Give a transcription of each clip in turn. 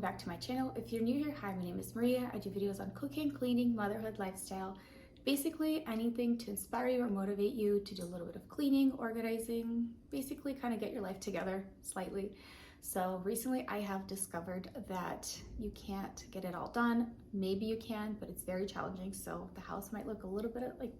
welcome back to my channel. If you're new here, hi, my name is Maria. I do videos on cooking, cleaning, motherhood, lifestyle, basically anything to inspire you or motivate you to do a little bit of cleaning, organizing, basically kind of get your life together slightly. So recently I have discovered that you can't get it all done. Maybe you can, but it's very challenging. So the house might look a little bit like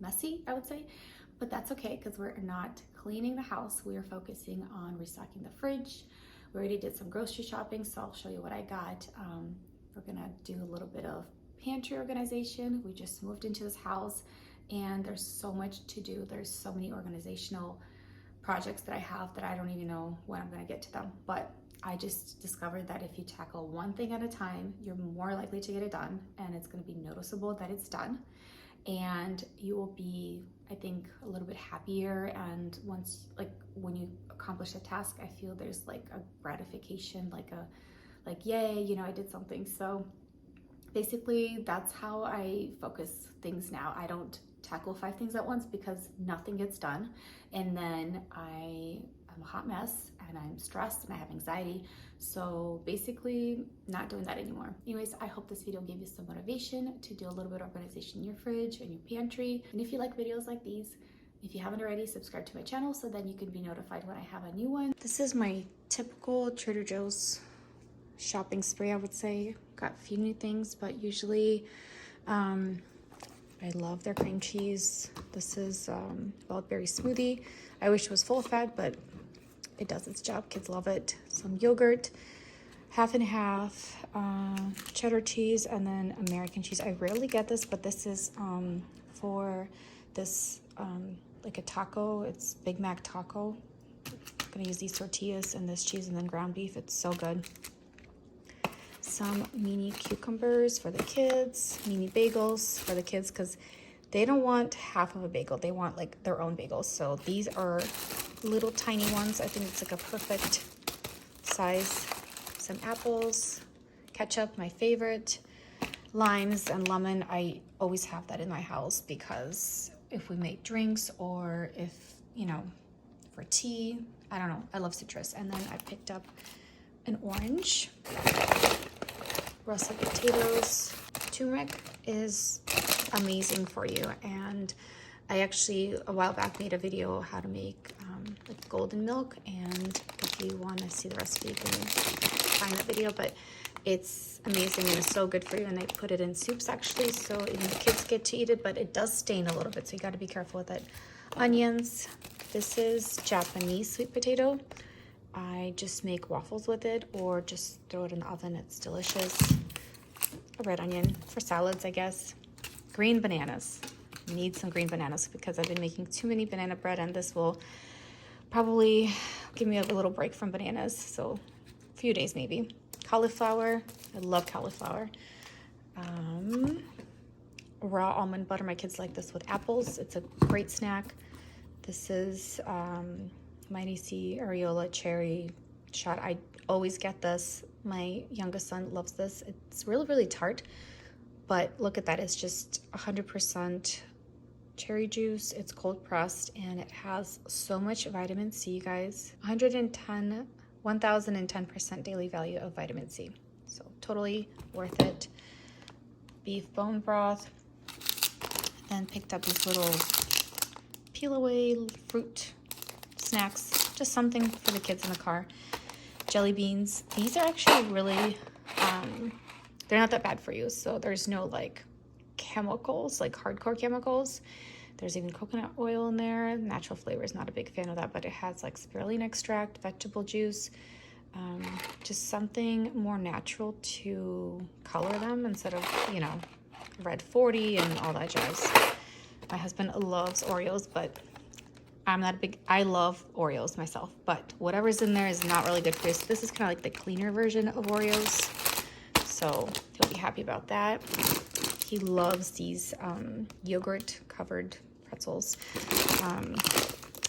messy, I would say, but that's okay because we're not cleaning the house. We are focusing on restocking the fridge. We already did some grocery shopping, so I'll show you what I got. We're gonna do a little bit of pantry organization. We just moved into this house and there's so much to do. There's so many organizational projects that I have that I don't even know when I'm gonna get to them. But I just discovered that if you tackle one thing at a time, you're more likely to get it done, and it's gonna be noticeable that it's done. And you will be, I think, a little bit happier. And once, like when you accomplish a task, I feel there's like a gratification, like yay, you know, I did something. So basically that's how I focus things now. I don't tackle 5 things at once because nothing gets done. And then I'm a hot mess and I'm stressed and I have anxiety. So basically not doing that anymore. Anyways, I hope this video gave you some motivation to do a little bit of organization in your fridge and your pantry. And if you like videos like these, if you haven't already, subscribe to my channel so then you can be notified when I have a new one. This is my typical Trader Joe's shopping spree, I would say. Got a few new things, but usually I love their cream cheese. This is wild berry smoothie. I wish it was full fat, but it does its job. Kids love it. Some yogurt, half and half, cheddar cheese, and then American cheese. I rarely get this, but this is for this like a taco. It's Big Mac taco. I'm gonna use these tortillas and this cheese and then ground beef. It's so good. Some mini cucumbers for the kids, mini bagels for the kids because they don't want half of a bagel. They want like their own bagels. So these are little tiny ones. I think it's like a perfect size. Some apples, ketchup, my favorite, limes and lemon. I always have that in my house because if we make drinks or if, you know, for tea, I don't know. I love citrus. And then I picked up an orange. Russet potatoes. Turmeric is amazing for you, and I actually a while back made a video how to make like golden milk, and if you want to see the recipe you can find that video, but it's amazing and it's so good for you. And I put it in soups actually, so even the kids get to eat it, but it does stain a little bit, so you got to be careful with it. Onions. This is Japanese sweet potato. I just make waffles with it or just throw it in the oven. It's delicious. A red onion for salads, I guess. Green bananas. Need some green bananas because I've been making too many banana bread, and this will probably give me a little break from bananas. So a few days maybe. Cauliflower. I love cauliflower. Raw almond butter. My kids like this with apples. It's a great snack. This is Mighty C areola cherry shot. I always get this. My youngest son loves this. It's really, really tart, but look at that. It's just 100% cherry juice. It's cold pressed and it has so much vitamin C, you guys. 1010% daily value of vitamin C. So totally worth it. Beef bone broth. Then picked up these little peel away fruit snacks, just something for the kids in the car. Jelly beans. These are actually really, they're not that bad for you. So there's no like chemicals, like hardcore chemicals. There's even coconut oil in there. Natural flavors, not a big fan of that, but it has like spirulina extract, vegetable juice, just something more natural to color them instead of, you know, red 40 and all that jazz. My husband loves Oreos, but I'm not a big, I love Oreos myself, but whatever's in there is not really good for you. So this is kind of like the cleaner version of Oreos. So he'll be happy about that. He loves these yogurt covered pretzels.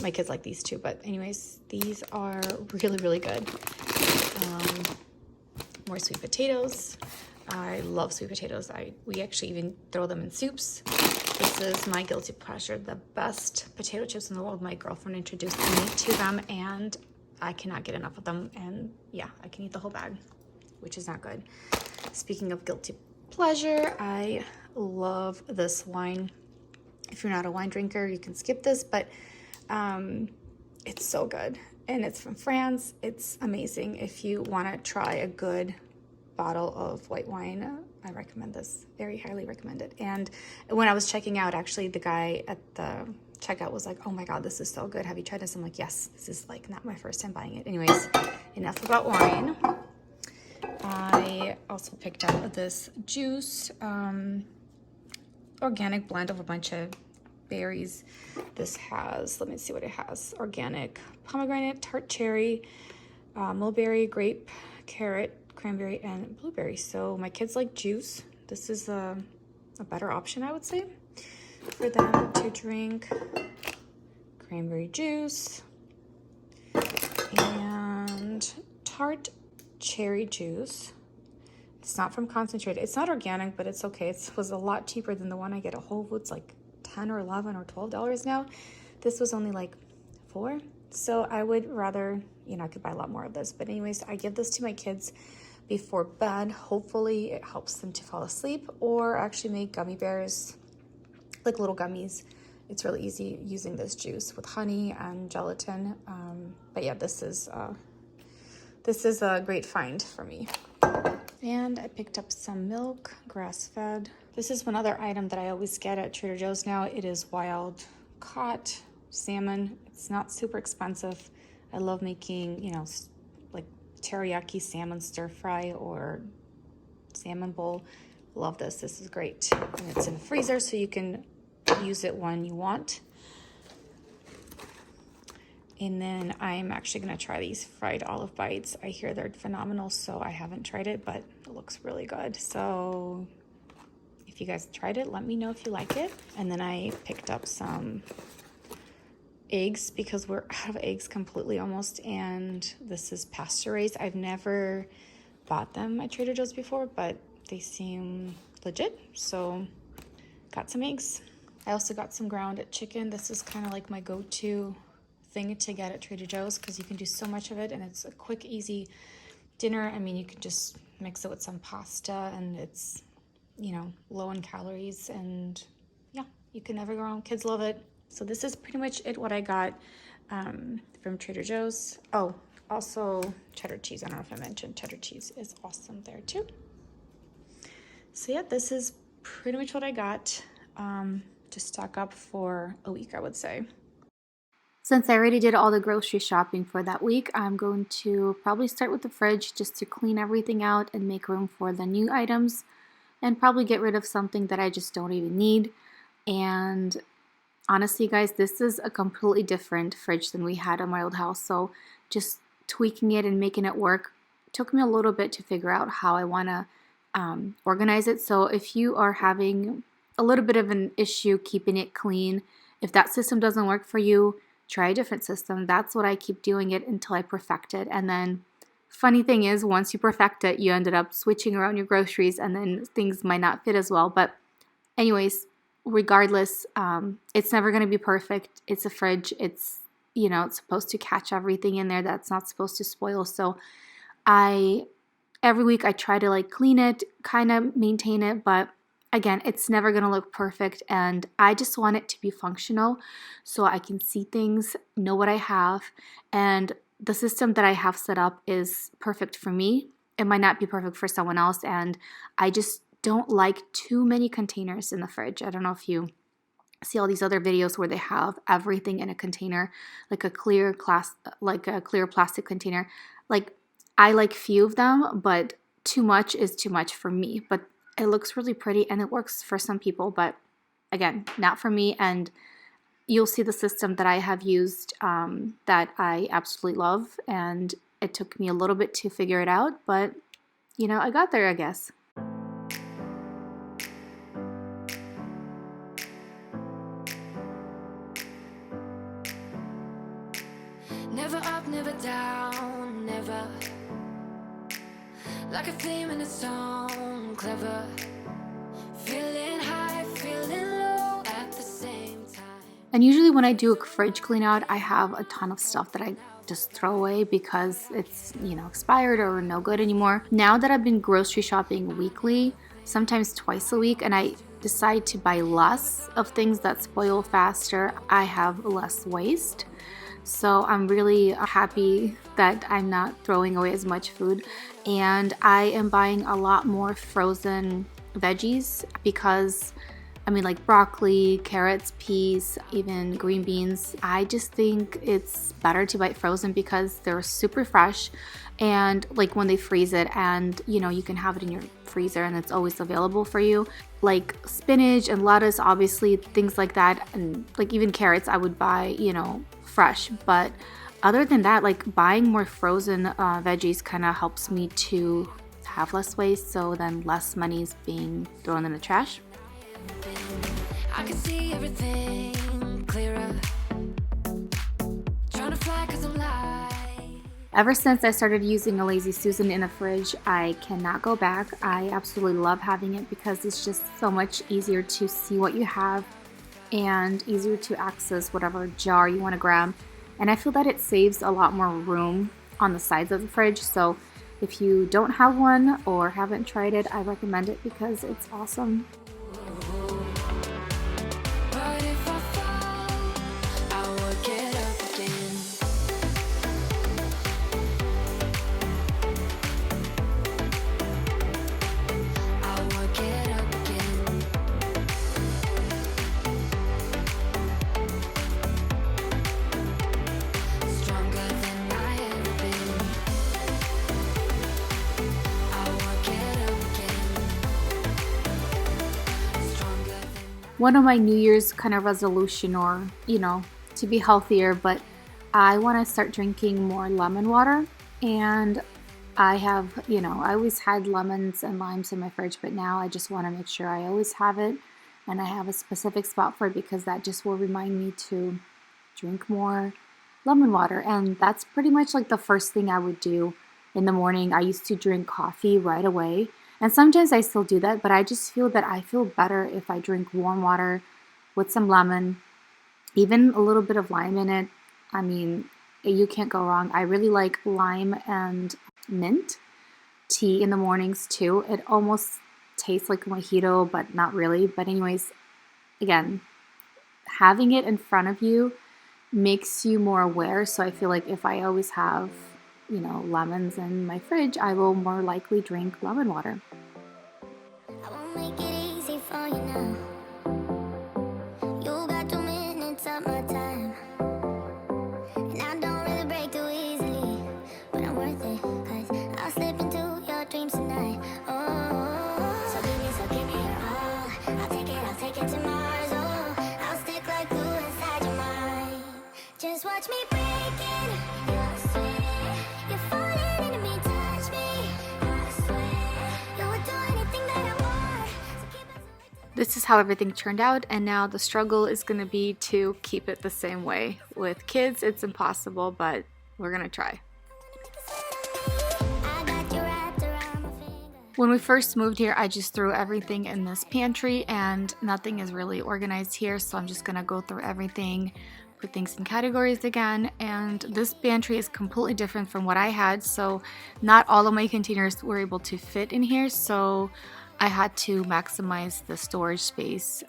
My kids like these too, but anyways, these are really, really good. More sweet potatoes. I love sweet potatoes. We actually even throw them in soups. This is my guilty pleasure, the best potato chips in the world. My girlfriend introduced me to them and I cannot get enough of them. And yeah, I can eat the whole bag which is not good. Speaking of guilty pleasure, I love this wine. If you're not a wine drinker, you can skip this, but it's so good. And it's from France. It's amazing. If you want to try a good bottle of white wine, I recommend this. Very highly recommend it. And when I was checking out, actually, the guy at the checkout was like, oh my God, this is so good. Have you tried this? I'm like, yes, this is like not my first time buying it. Anyways, enough about wine. I also picked up this juice, organic blend of a bunch of berries. This has, let me see what it has. Organic pomegranate, tart cherry, mulberry, grape, carrot, cranberry, and blueberry. So my kids like juice. This is a better option, I would say, for them to drink. Cranberry juice and tart cherry juice. It's not from concentrated. It's not organic, but it's okay. It was a lot cheaper than the one I get at Whole Foods, like 10 or 11 or $12 now. This was only like $4. So I would rather, you know, I could buy a lot more of this. But anyways, I give this to my kids before bed. Hopefully it helps them to fall asleep, or actually make gummy bears, like little gummies. It's really easy using this juice with honey and gelatin. But yeah, this is a great find for me. And I picked up some milk, grass-fed. This is one other item that I always get at Trader Joe's now. It is wild caught salmon. It's not super expensive. I love making, you know, like teriyaki salmon stir fry or salmon bowl. Love this. This is great. And it's in the freezer, so you can use it when you want. And then I'm actually going to try these fried olive bites. I hear they're phenomenal, so I haven't tried it, but it looks really good. So if you guys tried it, let me know if you like it. And then I picked up some eggs because we're out of eggs completely almost. And this is pasture raised. I've never bought them at Trader Joe's before, but they seem legit. So got some eggs. I also got some ground chicken. This is kind of like my go-to thing to get at Trader Joe's because you can do so much of it, and it's a quick, easy dinner. I mean, you can just mix it with some pasta, and it's, you know, low in calories, and yeah, you can never go wrong. Kids love it. So this is pretty much it, what I got from Trader Joe's. Oh, also cheddar cheese. I don't know if I mentioned cheddar cheese is awesome there too. So yeah, this is pretty much what I got to stock up for a week, I would say. Since I already did all the grocery shopping for that week, I'm going to probably start with the fridge just to clean everything out and make room for the new items, and probably get rid of something that I just don't even need. And honestly, guys, this is a completely different fridge than we had at my old house. So just tweaking it and making it work took me a little bit to figure out how I want to organize it. So if you are having a little bit of an issue keeping it clean, if that system doesn't work for you, try a different system. That's what I keep doing it until I perfect it. And then funny thing is, once you perfect it, you ended up switching around your groceries, and then things might not fit as well. But anyways, regardless, it's never going to be perfect. It's a fridge. It's, you know, it's supposed to catch everything in there that's not supposed to spoil. So every week I try to like clean it, kind of maintain it, but again, it's never going to look perfect, and I just want it to be functional so I can see things, know what I have, and the system that I have set up is perfect for me. It might not be perfect for someone else, and I just don't like too many containers in the fridge. I don't know if you see all these other videos where they have everything in a container, like a clear plastic container. Like, I like few of them, but too much is too much for me. But it looks really pretty and it works for some people, but again, not for me. And you'll see the system that I have used that I absolutely love. And it took me a little bit to figure it out, but you know, I got there, I guess. Never up, never down, never. Like a theme in a song, clever. Feeling high, feeling low at the same time. And usually when I do a fridge clean out, I have a ton of stuff that I just throw away because it's, expired or no good anymore. Now that I've been grocery shopping weekly, sometimes twice a week, and I decide to buy less of things that spoil faster, I have less waste. So I'm really happy that I'm not throwing away as much food, and I am buying a lot more frozen veggies because like broccoli, carrots, peas, even green beans. I just think it's better to buy it frozen because they're super fresh, and like when they freeze it, and you can have it in your freezer and it's always available for you. Like spinach and lettuce, obviously, things like that, and like even carrots I would buy, fresh. But other than that, like buying more frozen veggies kind of helps me to have less waste, so then less money is being thrown in the trash. I can see everything clearer. Trying to fly 'cause I'm light. Ever since I started using a Lazy Susan in the fridge, I cannot go back. I absolutely love having it because it's just so much easier to see what you have and easier to access whatever jar you want to grab. And I feel that it saves a lot more room on the sides of the fridge. So if you don't have one or haven't tried it, I recommend it because it's awesome. But if I fall, I will get up again. I will get up again. Stronger than I ever been. I will get up again. Stronger than One of my New Year's kind of resolution, or to be healthier, but I want to start drinking more lemon water. And I have, I always had lemons and limes in my fridge, but now I just want to make sure I always have it, and I have a specific spot for it because that just will remind me to drink more lemon water. And that's pretty much like the first thing I would do in the morning. I used to drink coffee right away, and sometimes I still do that, but I just feel that I feel better if I drink warm water with some lemon, even a little bit of lime in it. I mean, you can't go wrong. I really like lime and mint tea in the mornings too. It almost tastes like a mojito, but not really. But anyways, again, having it in front of you makes you more aware. So I feel like if I always have lemons in my fridge, I will more likely drink lemon water. I won't make it easy for you now. You got 2 minutes of my time, and I don't really break too easily, but I'm worth it, 'cause I'll slip into your dreams tonight. Oh, so give me your all. I'll take it to Mars. Oh, I'll stick like glue inside your mind. Just watch me break it. You're sweet. You're falling into me, touch me. I swear you would do anything that I want. So keep it so This is how everything turned out, and now the struggle is going to be to keep it the same way. With kids, it's impossible, but we're going to try. I got you wrapped around my finger. When we first moved here, I just threw everything in this pantry, and nothing is really organized here, so I'm just going to go through everything, put things in categories again. And this pantry is completely different from what I had, so not all of my containers were able to fit in here, so I had to maximize the storage space,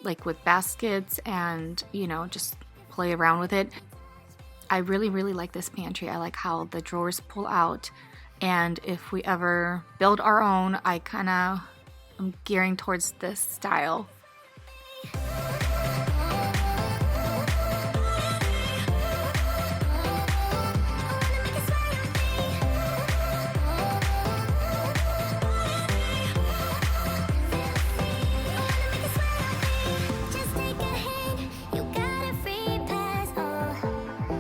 like with baskets and, just play around with it. I really, really like this pantry. I like how the drawers pull out, and if we ever build our own, I kind of am gearing towards this style. Just take a hint, you got a free pass. Oh,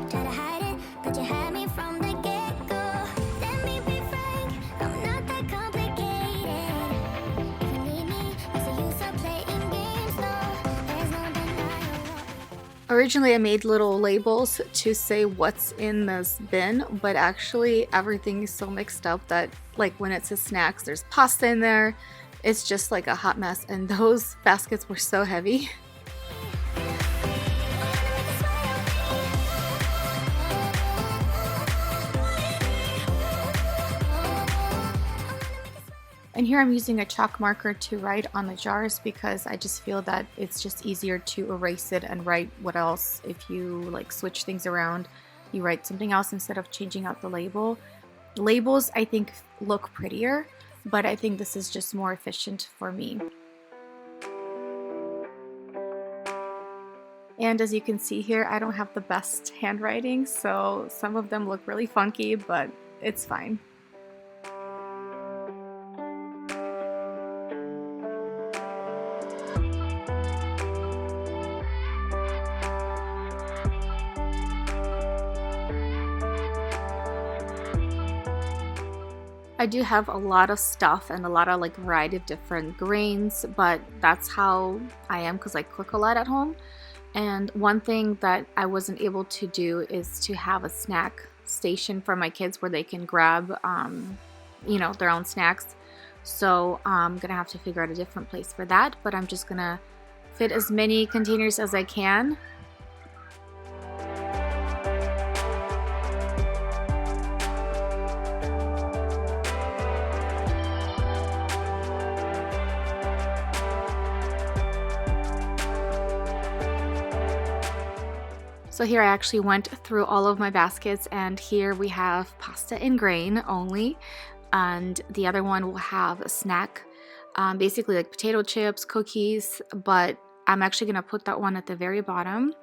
try to hide it, but you had me from the get-go. Let me be frank, I'm not that complicated. If you need me, what's the use of playing games? No, there's no denial. Originally, I made little labels to say what's in this bin, but actually everything is so mixed up that, like, when it says snacks, there's pasta in there. It's just like a hot mess, and those baskets were so heavy. And here I'm using a chalk marker to write on the jars because I just feel that it's just easier to erase it and write what else. If you like switch things around, you write something else instead of changing out the label. Labels I think look prettier, but I think this is just more efficient for me. And as you can see here, I don't have the best handwriting, so some of them look really funky, but it's fine. I do have a lot of stuff and a lot of like variety of different grains, but that's how I am because I cook a lot at home. And one thing that I wasn't able to do is to have a snack station for my kids where they can grab, you know, their own snacks. So I'm gonna have to figure out a different place for that, but I'm just gonna fit as many containers as I can. So here I actually went through all of my baskets, and here we have pasta in grain only, and the other one will have a snack, basically like potato chips, cookies, but I'm actually going to put that one at the very bottom.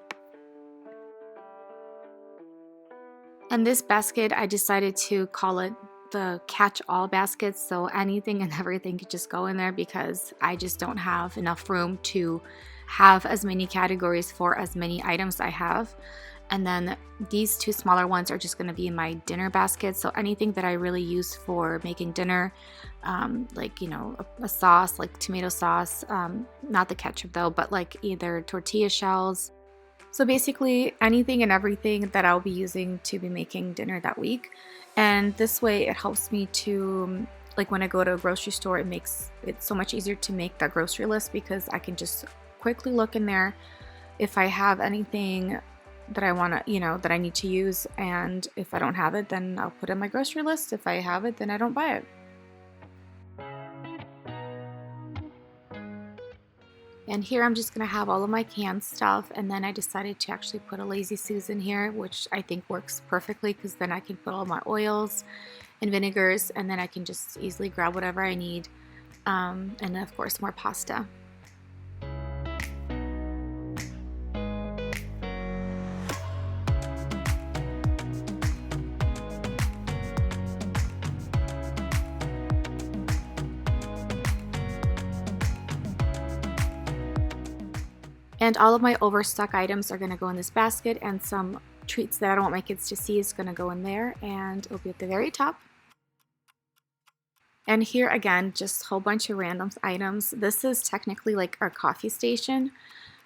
And this basket, I decided to call it the catch-all basket, so anything and everything could just go in there because I just don't have enough room to have as many categories for as many items I have. And then these two smaller ones are just going to be in my dinner basket, so anything that I really use for making dinner, like, you know, a sauce like tomato sauce, not the ketchup though, but like either tortilla shells. So basically anything and everything that I'll be using to be making dinner that week. And this way it helps me to, like when I go to a grocery store, it makes it so much easier to make that grocery list because I can just quickly look in there if I have anything that I want to, you know, that I need to use, and if I don't have it, then I'll put it in my grocery list. If I have it, then I don't buy it. And here I'm just going to have all of my canned stuff, and then I decided to actually put a Lazy Susan here, which I think works perfectly because then I can put all my oils and vinegars, and then I can just easily grab whatever I need, and then of course more pasta. And all of my overstock items are going to go in this basket, and some treats that I don't want my kids to see is going to go in there, and it'll be at the very top. And here again, just a whole bunch of random items. This is technically like our coffee station,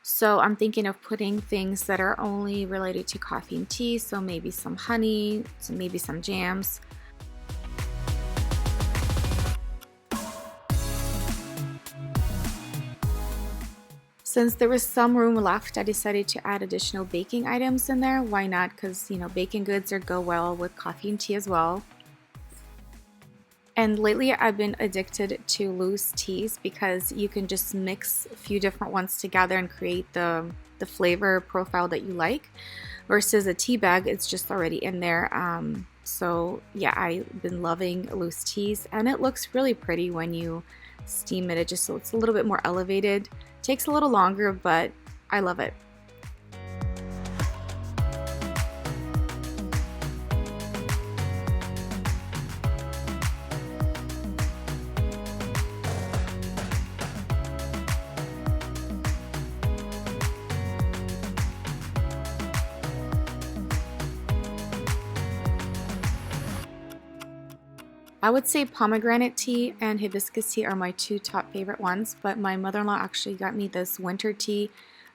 so I'm thinking of putting things that are only related to coffee and tea, so maybe some honey, so maybe some jams. Since there was some room left, I decided to add additional baking items in there. Why not? Because, you know, baking goods go well with coffee and tea as well. And lately I've been addicted to loose teas because you can just mix a few different ones together and create the flavor profile that you like. Versus a tea bag, it's just already in there. So yeah, I've been loving loose teas, and it looks really pretty when you steam it. It just looks a little bit more elevated. Takes a little longer, but I love it. I would say pomegranate tea and hibiscus tea are my two top favorite ones, but my mother-in-law actually got me this winter tea,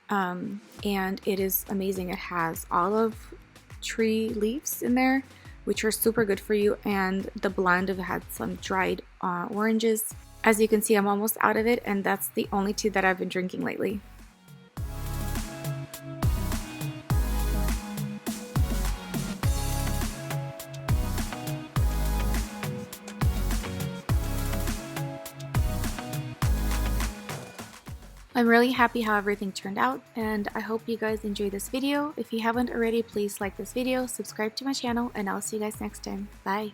and it is amazing. It has olive tree leaves in there, which are super good for you, and the blend of it had some dried oranges. As you can see, I'm almost out of it, and that's the only tea that I've been drinking lately. I'm really happy how everything turned out, and I hope you guys enjoyed this video. If you haven't already, please like this video, subscribe to my channel, and I'll see you guys next time. Bye!